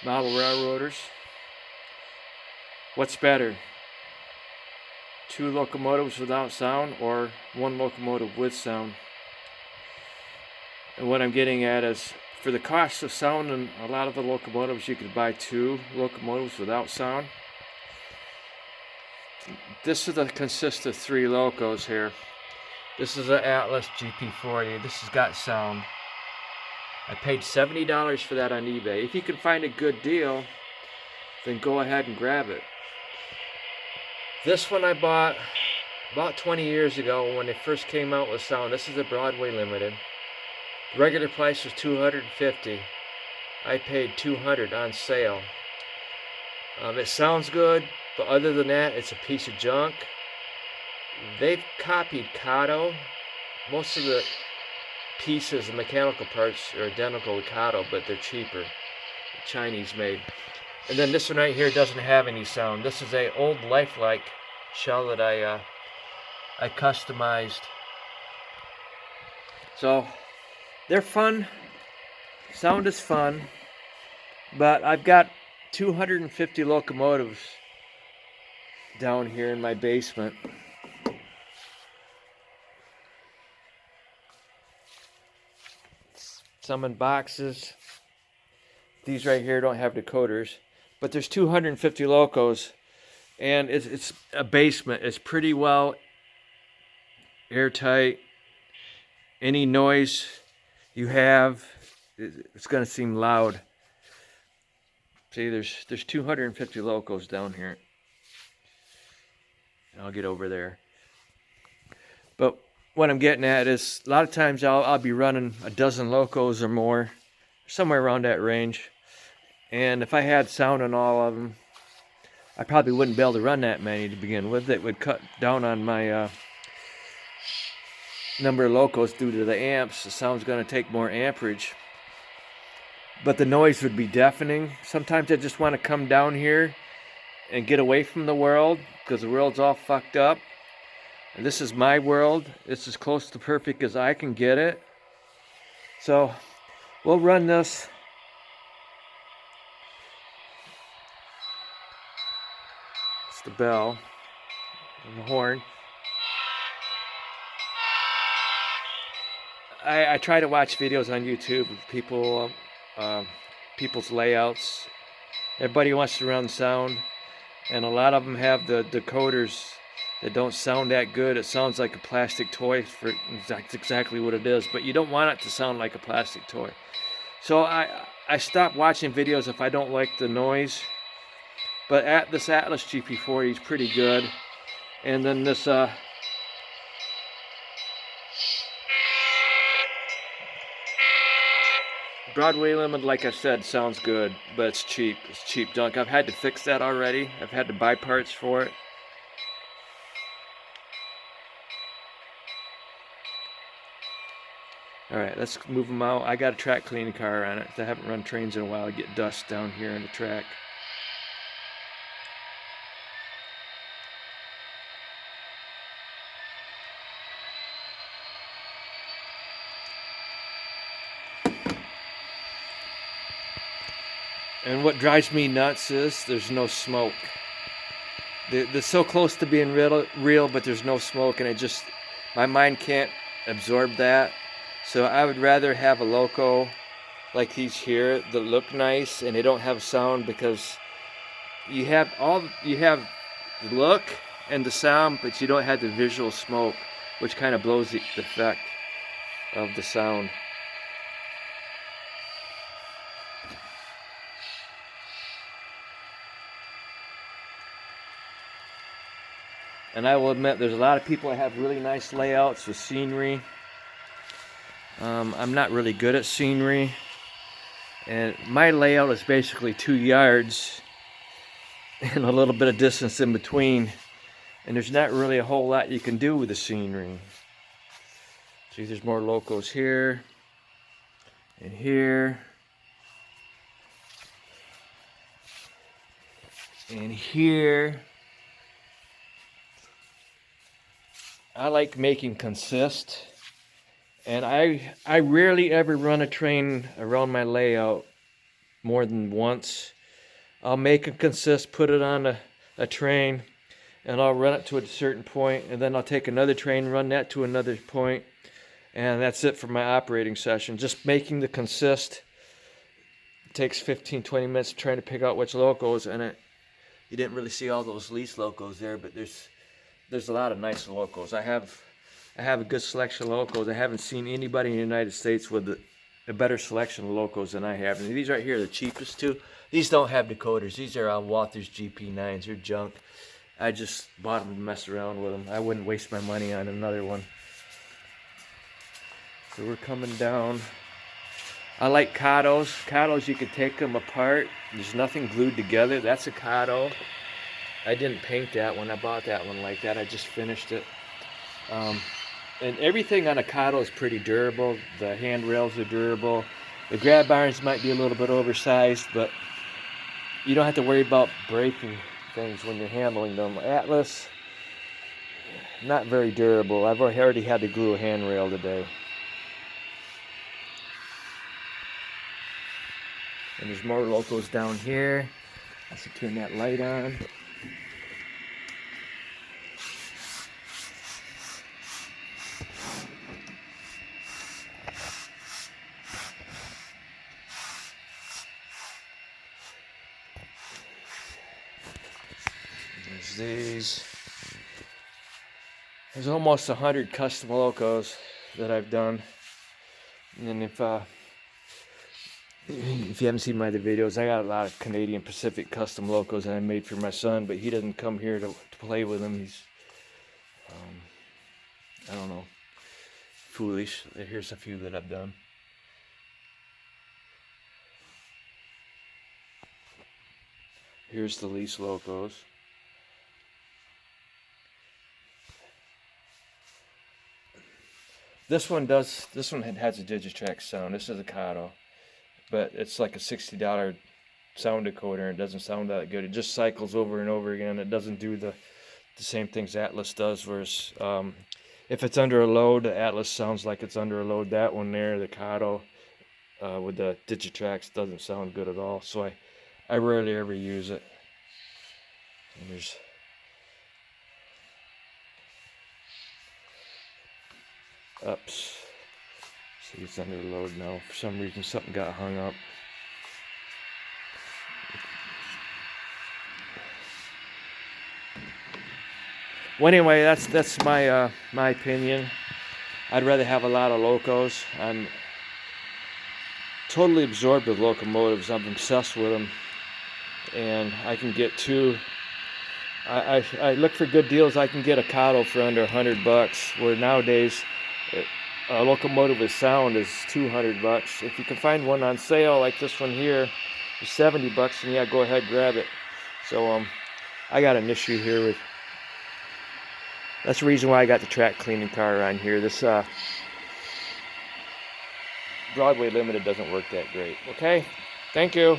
model railroaders. What's better? Two locomotives without sound or one locomotive with sound? And what I'm getting at is, for the cost of sound in a lot of the locomotives, you could buy two locomotives without sound. This consists of three locos here. This is an Atlas GP40. This has got sound. I paid $70 for that on eBay. If you can find a good deal, then go ahead and grab it. This one I bought about 20 years ago when they first came out with sound. This is a Broadway Limited. The regular price was $250. I paid $200 on sale. It sounds good, but other than that, it's a piece of junk. They've copied Kato. Most of the pieces, the mechanical parts, are identical to Kato, but they're cheaper. Chinese made. And then this one right here doesn't have any sound. This is a old lifelike shell that I customized. So they're fun. Sound is fun. But I've got 250 locomotives down here in my basement. Some in boxes. These right here don't have decoders. But there's 250 locos. And it's a basement. It's pretty well airtight. Any noise you have, it's going to seem loud. See, there's 250 locos down here. I'll get over there. But what I'm getting at is, a lot of times I'll be running a dozen locos or more, somewhere around that range. And if I had sound on all of them, I probably wouldn't be able to run that many to begin with. It would cut down on my number of locos due to the amps. The sound's going to take more amperage. But the noise would be deafening. Sometimes I just want to come down here and get away from the world, because the world's all fucked up. And this is my world. It's as close to perfect as I can get it. So we'll run this. It's the bell and the horn. I try to watch videos on YouTube of people, people's layouts. Everybody wants to run sound, and a lot of them have the decoders that don't sound that good. It sounds like a plastic toy. That's exactly what it is, but you don't want it to sound like a plastic toy. So I stop watching videos if I don't like the noise. But this Atlas GP40 is pretty good. And then this Broadway Limited, like I said, sounds good, but it's cheap. It's cheap junk. I've had to fix that already. I've had to buy parts for it. Alright, let's move them out. I got a track cleaning car on it. I haven't run trains in a while. I get dust down here in the track. And what drives me nuts is there's no smoke. They're so close to being real, but there's no smoke, and my mind can't absorb that. So I would rather have a loco like these here that look nice and they don't have sound, because you have the look and the sound, but you don't have the visual smoke, which kind of blows the effect of the sound. And I will admit, there's a lot of people that have really nice layouts with scenery. I'm not really good at scenery. And my layout is basically 2 yards and a little bit of distance in between. And there's not really a whole lot you can do with the scenery. See, there's more locos here and here and here. I like making consist, and I rarely ever run a train around my layout more than once. I'll make them consist, put it on a train, and I'll run it to a certain point, and then I'll take another train, run that to another point, and that's it for my operating session. Just making the consist. It takes 15-20 minutes trying to pick out which locos, and you didn't really see all those lease locos there, but there's a lot of nice locos. I have a good selection of locos. I haven't seen anybody in the United States with a better selection of locos than I have. And these right here are the cheapest too. These don't have decoders. These are Walther's GP9s. They're junk. I just bought them to mess around with them. I wouldn't waste my money on another one. So we're coming down. I like Cados. Cados, you can take them apart. There's nothing glued together. That's a Cado. I didn't paint that one. I bought that one like that. I just finished it. And everything on a Cado is pretty durable. The handrails are durable. The grab irons might be a little bit oversized, but you don't have to worry about breaking things when you're handling them. Atlas, not very durable. I've already had to glue a handrail today. And there's more Locos down here. I should turn that light on. There's these. There's almost 100 custom Locos that I've done. And if you haven't seen my other videos, I got a lot of Canadian Pacific custom Locos that I made for my son, but he doesn't come here to play with them. He's, I don't know, foolish. Here's a few that I've done. Here's the lease Locos. This one has a Digitrack sound. This is a Cado, but it's like a $60 sound decoder, and it doesn't sound that good. It just cycles over and over again. It doesn't do the same things Atlas does, whereas if it's under a load, the Atlas sounds like it's under a load. That one there, the Cado with the Digitracks, doesn't sound good at all, so I rarely ever use it. And there's ups. See, it's under load now. For some reason, something got hung up. Well, anyway, that's my my opinion. I'd rather have a lot of Locos. I'm totally absorbed with locomotives. I'm obsessed with them, and I can get two. I look for good deals. I can get a Cado for under $100, where nowadays a locomotive with sound is $200. If you can find one on sale like this one here for $70, then yeah, go ahead, grab it. So I got an issue here with. That's the reason why I got the track cleaning car on here. This Broadway Limited doesn't work that great. Okay, thank you.